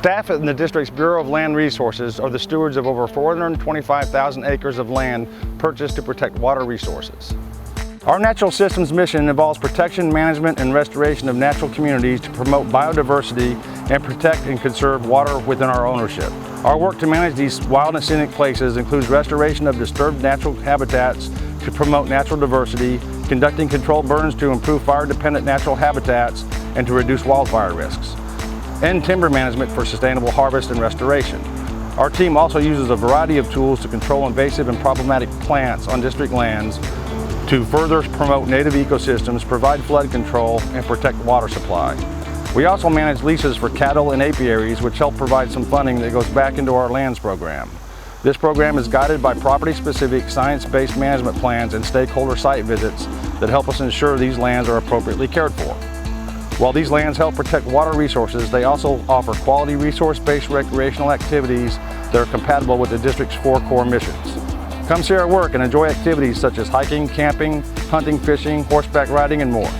Staff in the district's Bureau of Land Resources are the stewards of over 425,000 acres of land purchased to protect water resources. Our Natural Systems mission involves protection, management, and restoration of natural communities to promote biodiversity and protect and conserve water within our ownership. Our work to manage these wild and scenic places includes restoration of disturbed natural habitats to promote natural diversity, conducting controlled burns to improve fire-dependent natural habitats and to reduce wildfire risks, and timber management for sustainable harvest and restoration. Our team also uses a variety of tools to control invasive and problematic plants on district lands to further promote native ecosystems, provide flood control, and protect water supply. We also manage leases for cattle and apiaries, which help provide some funding that goes back into our lands program. This program is guided by property-specific, science-based management plans and stakeholder site visits that help us ensure these lands are appropriately cared for. While these lands help protect water resources, they also offer quality resource-based recreational activities that are compatible with the district's 4 core missions. Come see our work and enjoy activities such as hiking, camping, hunting, fishing, horseback riding, and more.